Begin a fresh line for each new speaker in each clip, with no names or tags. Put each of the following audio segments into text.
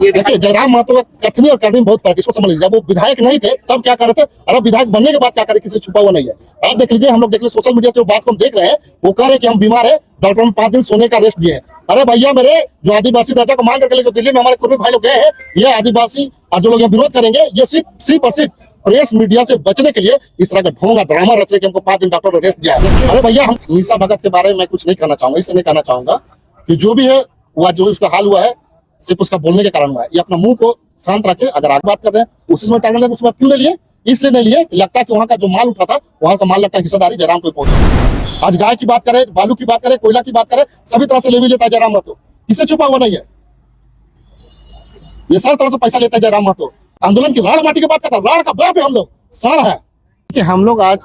देखिए जयराम महतो का कथनी और करनी में बहुत फर्क है, इसको समझ लीजिए। जब वो विधायक नहीं थे तब क्या कर रहे थे, और अब विधायक बनने के बाद क्या करे, किसी छुपा हुआ नहीं है। आप देख लीजिए, हम लोग देख लीजिए सोशल मीडिया से जो बात को हम देख रहे हैं, वो कह रहे हैं कि हम बीमार है, डॉक्टर ने 5 दिन सोने का रेस्ट दिए हैं। अरे भैया मेरे, जो आदिवासी दर्जा को मांग करके जो दिल्ली में हमारे कुर्मी भाई लोग गए हैं, ये आदिवासी और जो लोग यहाँ विरोध करेंगे, ये सिर्फ और सिर्फ प्रेस मीडिया से बचने के लिए इस तरह का ढोंगा ड्रामा रच रहे कि हमको 5 दिन डॉक्टर ने रेस्ट दिया है। अरे भैया, हम निशा भगत के बारे में कुछ नहीं कहना चाहूंगा, इसलिए नहीं कहना चाहूंगा कि जो भी है वह जो उसका हाल हुआ है सिर्फ उसका बोलने के कारण हुआ है। ये अपना मुंह को शांत रखे। अगर आगे बात कर रहे हैं उसी में टाइम उसमें क्यों नहीं लिए, इसलिए नहीं लिए लगता है कि वहां का जो माल उठा था, वहां का माल लगता है हिस्सेदारी जयराम को पहुंचा। आज गाय की बात करें, बालू की बात करें, कोयला की बात करें, सभी तरह से ले भी लेता है जयराम महतो। इससे छुपा हुआ नहीं है, ये सब तरह से पैसा लेता है जयराम महतो। आंदोलन की राड़ माटी की बात करता है, राड़ का बाप है हम लोग, साढ़ है कि हम लोग आज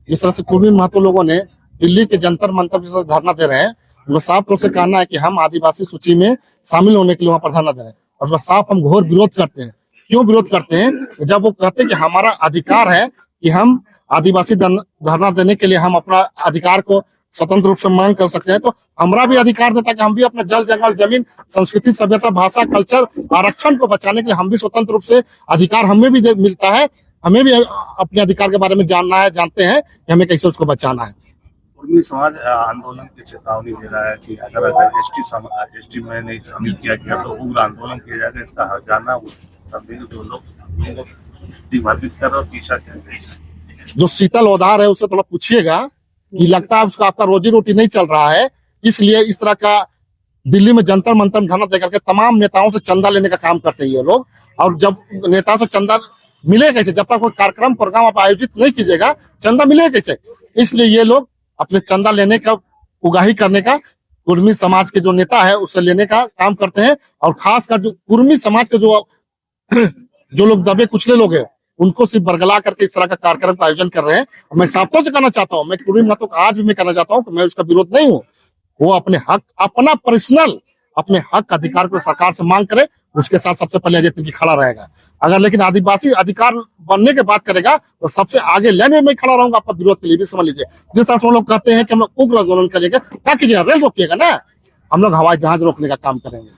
जिस तरह से कुर्मी महतो लोगों ने दिल्ली के जंतर मंतर पर धरना दे रहे हैं, उनको साफ तौर से कहना है कि हम आदिवासी सूची में शामिल होने के लिए वहां पर धरना दे रहे हैं, और उसका साफ हम घोर विरोध करते हैं। क्यों विरोध करते हैं? जब वो कहते हैं कि हमारा अधिकार है कि हम आदिवासी धरना देने के लिए हम अपना अधिकार को स्वतंत्र रूप से मांग कर सकते हैं, तो हमारा भी अधिकार देता है कि हम भी अपना जल जंगल जमीन संस्कृति सभ्यता भाषा कल्चर आरक्षण को बचाने के लिए हम भी स्वतंत्र रूप से अधिकार हमें भी मिलता है। हमें भी अपने अधिकार के बारे में जानना है, जानते हैं कि हमें कैसे उसको बचाना है।
कुर्मी समाज आंदोलन की चेतावनी दे रहा है कि अगर एसटी में नहीं शामिल किया गया तो उग्र आंदोलन किया जाएगा। इसका हर्जाना सभी जो लोग दिग्भ्रमित कर और पीछा कर रहे हैं।
जो शीतल उधार है उसे थोड़ा पूछिएगा कि लगता है उसका आपका रोजी रोटी नहीं चल रहा है, इसलिए इस तरह का दिल्ली में जंतर मंतर धरना देकर के तमाम नेताओं से चंदा लेने का काम करते हैं ये लोग। और जब नेताओं से चंदा मिले कैसे, जब तक कोई कार्यक्रम प्रोग्राम आप आयोजित नहीं कीजिएगा, चंदा मिले कैसे? इसलिए ये लोग अपने चंदा लेने का, उगाही करने का, कुर्मी समाज के जो नेता है उससे लेने का काम करते हैं। और खासकर जो कुर्मी समाज के जो लोग दबे कुचले लोग हैं, उनको सिर्फ बरगला करके इस तरह का कार्यक्रम का आयोजन कर रहे हैं। मैं साफ तौर से कहना चाहता हूँ, मैं कुर्मी महतो का आज भी मैं कहना चाहता हूँ कि मैं उसका विरोध नहीं हूँ। वो अपने हक, अपना पर्सनल अपने हक अधिकार को सरकार से मांग करे, उसके साथ सबसे पहले अजय तिर्की खड़ा रहेगा। अगर लेकिन आदिवासी अधिकार बनने की बात करेगा तो सबसे आगे लाइन में मैं खड़ा रहूंगा आपका विरोध के लिए भी, समझ लीजिए। जिस तरह से हम लोग कहते हैं कि हम लोग उग्र आंदोलन करेंगे, क्या कीजिएगा, रेल रोकिएगा ना, हम लोग हवाई जहाज रोकने का काम करेंगे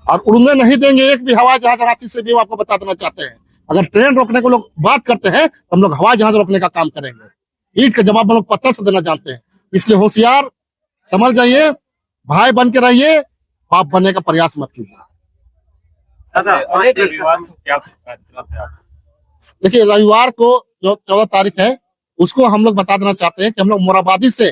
और उड़ने नहीं देंगे एक भी हवाई जहाज। रांची से भी आपको बता देना चाहते हैं, अगर ट्रेन रोकने को लोग बात करते हैं तो हम लोग हवाई जहाज रोकने का काम करेंगे। ईंट का जवाब हम लोग पत्थर से देना जानते हैं, इसलिए होशियार समझ जाइए, भाई बन के रहिए, बाप बनने का प्रयास मत कीजिए। देखिए रविवार को जो 14 तारीख है उसको हम लोग बता देना चाहते हैं कि हम लोग मोराबादी से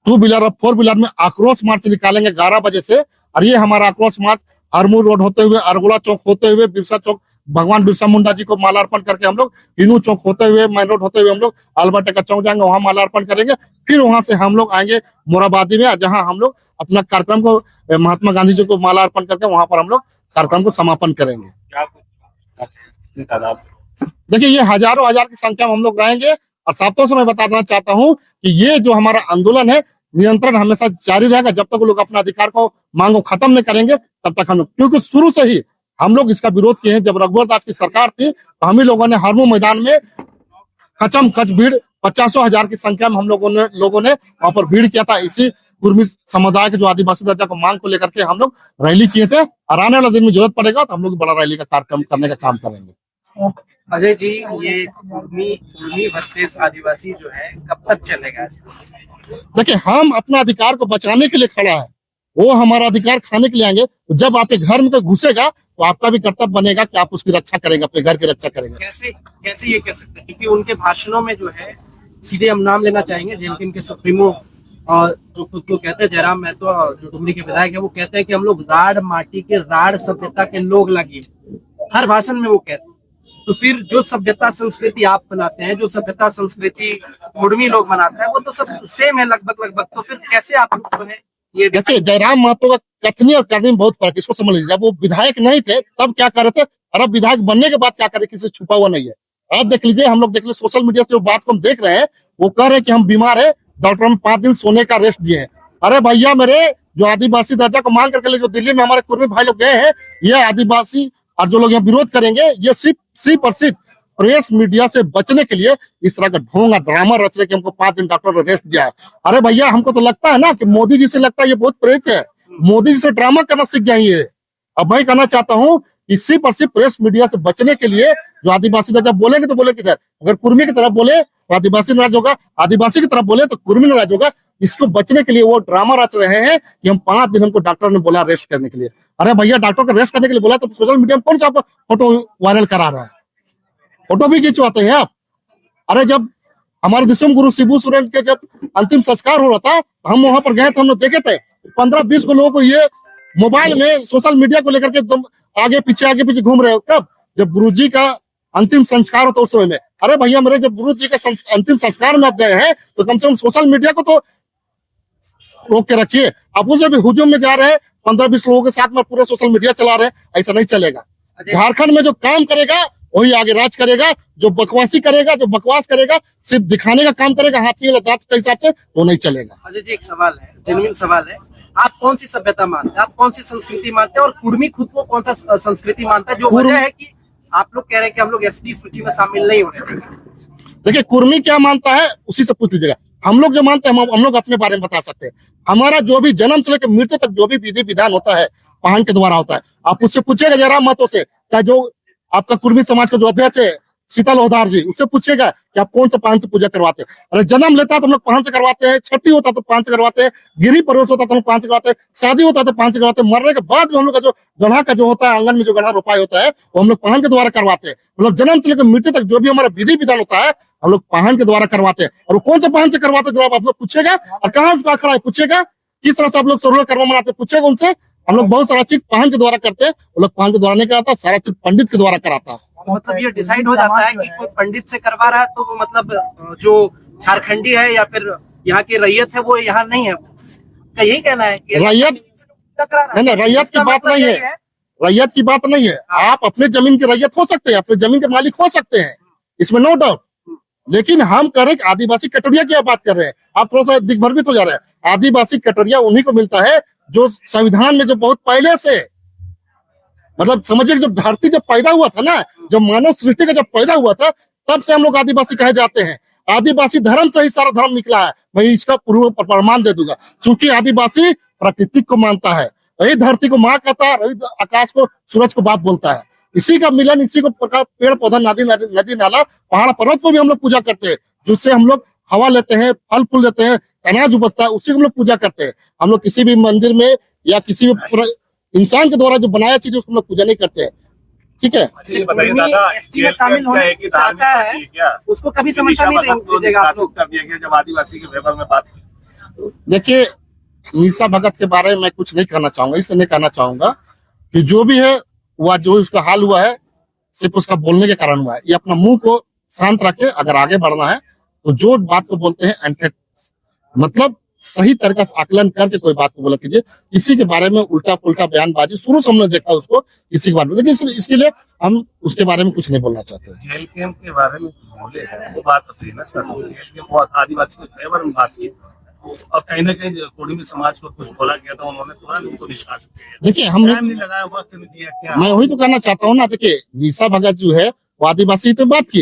2 व्हीलर और 4 व्हीलर में आक्रोश मार्च निकालेंगे 11 बजे से। और ये हमारा आक्रोश मार्च हरमूर रोड होते हुए, अरगोड़ा चौक होते हुए, बिरसा चौक, भगवान बिरसा मुंडा जी को मालार्पण करके हम लोग हिनू चौक होते हुए, मेन रोड होते हुए हम लोग अल्बर्ट का चौक जाएंगे, वहां मालार्पण करेंगे। फिर वहां से हम लोग आएंगे मोराबादी में, जहां हम लोग अपना कार्यक्रम को महात्मा गांधी जी को मालार्पण करके वहां पर हम लोग कार्यक्रम को समापन करेंगे। देखिए ये हजारों हजार की संख्या में हम लोग रहेंगे। और साफ तौर से मैं बता देना चाहता हूं कि ये जो हमारा आंदोलन है, नियंत्रण हमेशा जारी रहेगा जब तक वो लोग अपना अधिकार को मांगो खत्म नहीं करेंगे, तब तक हम लोग, क्योंकि शुरू से ही हम लोग इसका विरोध किए हैं। जब रघुवर दास की सरकार थी तो हम ही लोगों ने हरमू मैदान में खचम खच भीड़ 50,000 की संख्या में हम लोगों ने वहां पर भीड़ किया था। इसी कुर्मी समुदाय के जो आदिवासी दर्जा को मांग को लेकर के हम लोग रैली किए थे। और आने वाले दिन में जरूरत पड़ेगा तो हम लोग बड़ा रैली का कार्यक्रम करने का काम करेंगे।
अजय जी, ये कुर्मी वर्सेस आदिवासी जो है कब तक चलेगा?
देखिए हम अपना अधिकार को बचाने के लिए खड़ा है, वो हमारा अधिकार खाने के लिए आएंगे। तो जब आपके घर में कोई घुसेगा तो आपका भी कर्तव्य बनेगा कि आप उसकी रक्षा करेंगे, अपने घर की रक्षा करेंगे।
कैसे ये कह सकते हैं? क्योंकि उनके भाषणों में जो है, सीधे हम नाम लेना चाहेंगे, जेलकिन के सुप्रीमो और जो खुद को कहते हैं जयराम महतो, जो डुमरी के विधायक है, वो कहते हैं कि हम लोग राड़ माटी के, राड़ सभ्यता के लोग लगे। हर भाषण में वो कहते हैं। तो फिर जो सभ्यता संस्कृति आप बनाते हैं, जो सभ्यता संस्कृति कुर्मी लोग बनाते हैं, वो तो सब सेम है लगभग। तो फिर कैसे आप जो है ये?
देखिए जयराम महतो का कथनी और करनी में बहुत फर्क है, इसको समझ लीजिए। जब वो विधायक नहीं थे तब क्या कर रहे थे, और अब विधायक बनने के बाद क्या करे, किसी छुपा हुआ नहीं है। आप देख लीजिए, हम लोग देख लीजिए सोशल मीडिया से जो बात को हम देख रहे हैं, वो कह रहे हैं कि हम बीमार है, डॉक्टर ने 5 दिन सोने का रेस्ट दिए हैं। अरे भैया मेरे, जो आदिवासी दर्जा को मांग करके जो दिल्ली में हमारे कुर्मी भाई लोग गए हैं, ये आदिवासी और जो लोग यहाँ विरोध करेंगे, ये सिर्फ और सिर्फ प्रेस मीडिया से बचने के लिए इस तरह का ढोंगा ड्रामा रच रहे कि हमको 5 दिन डॉक्टर ने रेस्ट दिया है। अरे भैया, हमको तो लगता है ना कि मोदी जी से लगता है ये बहुत प्रेरित है, मोदी जी से ड्रामा करना सीख गया ये। अब मैं कहना चाहता हूँ इसी पर सिर्फ प्रेस मीडिया से बचने के लिए जो आदिवासी जब बोलेंगे तो बोले किधर, अगर कुर्मी की तरफ बोले तो आदिवासी नाराज होगा, आदिवासी की तरफ बोले तो कुर्मी नाराज होगा। इसको बचने के लिए वो ड्रामा रच रहे हैं कि हम 5 दिन हमको डॉक्टर ने बोला रेस्ट करने के लिए। अरे भैया डॉक्टर को रेस्ट करने के लिए बोला तो सोशल मीडिया में कौन सा फोटो वायरल करा रहा है, फोटो भी खिंचवाते हैं आप। अरे जब हमारे दिसम गुरु शिबू सोरेन के जब अंतिम संस्कार हो रहा था हम वहां पर गए थे, हम लोग देखे थे 15-20 को लोगों को ये मोबाइल में सोशल मीडिया को लेकर के एकदम आगे पीछे घूम रहे हो। कब? जब गुरुजी का अंतिम संस्कार होता उस समय में। अरे भैया मेरे जब गुरुजी के अंतिम संस्कार में आप गए हैं तो कम से कम सोशल मीडिया को तो रोक के रखिए। आप उसे भी हुजूम में जा रहे हैं, 15-20 लोगों के साथ में पूरे सोशल मीडिया चला रहे हैं, ऐसा नहीं चलेगा। झारखंड में जो काम करेगा वही आगे राज करेगा, जो बकवासी करेगा, जो बकवास करेगा, सिर्फ दिखाने का काम करेगा हाथी लद्दाख के हिसाब से, वो नहीं चलेगा।
अजय जी एक सवाल है, जेन्युइन सवाल है, आप कौन सी सभ्यता मानते हैं, आप कौन सी संस्कृति मानते हैं और कुर्मी खुद को कौन सा संस्कृति मानता है? जो वजह है कि आप लोग कह रहे हैं कि हम लोग एसटी सूची में शामिल नहीं हो रहे।
देखिए कुर्मी क्या मानता है उसी से पूछ लीजिएगा। हम लोग जो मानते हैं हम लोग अपने बारे में बता सकते हैं। हमारा जो भी जन्म से लेकर मृत्यु तक जो भी विधि विधान होता है पहाड़ के द्वारा होता है। आप उससे पूछिएगा जयराम महतो से, चाहे जो आपका कुर्मी समाज का जो अध्यक्ष है शीतल लोधार जी, उससे पूछेगा कि आप कौन सा पान से पूजा करवाते हैं। अरे जन्म लेता है तो हम लोग पान से करवाते हैं, छठी होता तो पान से करवाते हैं, गिरी प्रवेश होता तो हम लोग पान से करवाते हैं, शादी होता तो पान से करवाते हैं, मरने के बाद भी हम लोग का जो गढ़ा का जो होता है आंगन में जो गढ़ा रोपाई होता है वो हम लोग पान के द्वारा करवाते हैं। मतलब जन्म से लेकर मृत्यु तक जो भी हमारा विधि विधान होता है हम लोग पान के द्वारा करवाते हैं। और कौन सा पान से करवाते हैं आप लोग पूछेगा, और कहाँ उसका अखड़ा है पूछेगा, किस तरह से आप लोग सोलह कर्म मनाते पूछेगा उनसे। हम लोग बहुत सारा चीज पान के द्वारा करते हैं, वो लोग पान के द्वारा नहीं कराता, सारा चीज पंडित के द्वारा कराता है।
मतलब ये डिसाइड हो जाता है कि कोई पंडित से करवा रहा है तो वो मतलब जो झारखंडी है या फिर यहाँ की रैयत है वो यहाँ नहीं है, यही कहना है कि
रैयत नहीं, रैयत की बात नहीं है, रैयत की बात नहीं है। आप अपने जमीन की रैयत हो सकते हैं, अपने जमीन के मालिक हो सकते हैं, इसमें नो डाउट। लेकिन हम कह रहे हैं आदिवासी कटरिया की बात कर रहे हैं, आप थोड़ा सा दिग्भ्रमित हो जा रहे हैं। आदिवासी कटरिया उन्हीं को मिलता है जो संविधान में जो बहुत पहले से, मतलब समझिए जब धरती जब पैदा हुआ था ना, जब मानव सृष्टि का जब पैदा हुआ था तब से हम लोग आदिवासी कहे जाते हैं। आदिवासी धर्म से ही सारा धर्म निकला है, मैं इसका पूर्व प्रमाण दे दूंगा। क्योंकि आदिवासी प्रकृति को मानता है, वही धरती को माँ कहता है, वही आकाश को सूरज को बाप बोलता है। इसी का मिलन, इसी को प्रकार पेड़ पौधा नदी नाला पहाड़ पर्वत को भी हम लोग पूजा करते हैं, जिससे हम लोग हवा लेते हैं, फल फूल लेते हैं, अनाज उपजता है, उसी को हम लोग पूजा करते हैं। हम लोग किसी भी मंदिर में या किसी भी इंसान के द्वारा जो बनाया चीज उसको हम लोग पूजा नहीं करते हैं। ठीक है,
एसटी में शामिल होने चाहता है उसको कभी समझता नहीं दीजिएगा आप लोग।
जब आदिवासी के व्यवहार में बात,
देखिए निशा भगत के बारे में मैं कुछ नहीं कहना चाहूंगा, इसलिए नहीं कहना चाहूंगा कि जो भी है वह जो उसका हाल हुआ है सिर्फ उसका बोलने के कारण हुआ है। ये अपना मुंह को शांत रखे, अगर आगे बढ़ना है तो जो बात को बोलते हैं मतलब सही तरीका से आकलन करके कोई बात को बोला कीजिए। किसी के बारे में उल्टा पुल्टा बयानबाजी शुरू से हमने देखा उसको किसी के बारे में, लेकिन इसके लिए हम उसके बारे में कुछ नहीं बोलना चाहते।
जेल कैंप के बारे में बोले हैं वो बात होती है ना सर, जेल कैंप बहुत आदिवासी के फेवर में बात की और कहीं ना कहीं कुर्मी समाज को कुछ बोला गया था, उन्होंने तुरंत उनको निष्कासित किया।
देखिए हमने
नहीं लगाया, वक्त नहीं दिया क्या,
मैं वही तो कहना चाहता हूँ ना। देखिए निशा भगत जो है वो आदिवासी तो बात की,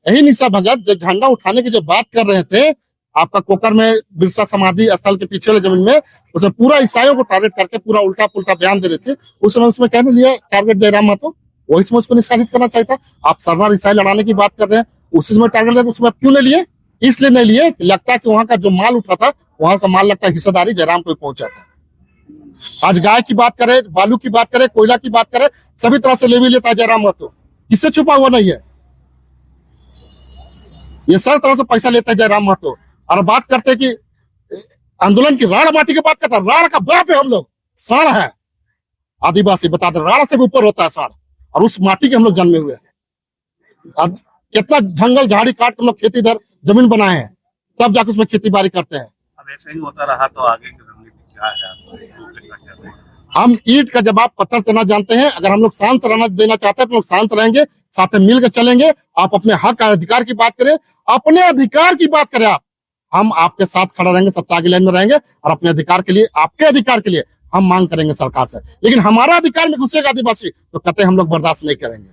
यही निशा भगत जब झंडा उठाने की जो बात कर रहे थे आपका कोकर में बिरसा समाधि स्थल के पीछे वाले जमीन में, उसमें पूरा ईसाइयों को टारगेट करके पूरा उल्टा पुल्टा बयान दे रहे थे। उस समय उसमें कहने लिया टारगेट जयराम महतो, वही समय उसको निष्कासित करना चाहिए था। आप सरवार ईसाई लड़ाने की बात कर रहे हैं, उसी समय टारगेट दे, उसमें क्यों नहीं लिए? इसलिए नहीं लिए कि लगता है कि वहां का जो माल उठा था वहां का माल लगता है हिस्सेदारी जयराम को पहुंचा था। आज गाय की बात करे, बालू की बात करे, कोयला की बात करे, सभी तरह से ले भी लेता है जयराम महतो, किससे छुपा हुआ नहीं है। ये सब तरह से पैसा लेता है जयराम महतो। और बात करते हैं कि आंदोलन की राड़ माटी की बात करता है, राड़ का बाप है हम लोग, साड़ है आदिवासी, बता दे राड़ से भी ऊपर होता है साड़, और उस माटी के हम लोग जन्मे हुए हैं। कितना जंगल झाड़ी काट हम लोग खेती दर जमीन बनाए हैं, तब जाकर उसमें खेती बाड़ी करते हैं।
अब ऐसे ही होता रहा तो आगे की रणनीति क्या है?
हम ईंट का जवाब पत्थर से ना जानते हैं। अगर हम लोग शांत रहना देना चाहते हैं तो लोग शांत रहेंगे, साथ में मिलकर चलेंगे। आप अपने हक और अधिकार की बात करें, अपने अधिकार की बात करें, आप हम आपके साथ खड़ा रहेंगे, सबसे आगे लाइन में रहेंगे और अपने अधिकार के लिए, आपके अधिकार के लिए हम मांग करेंगे सरकार से। लेकिन हमारा अधिकार में घुसेगा आदिवासी तो कहते हम लोग बर्दाश्त नहीं करेंगे।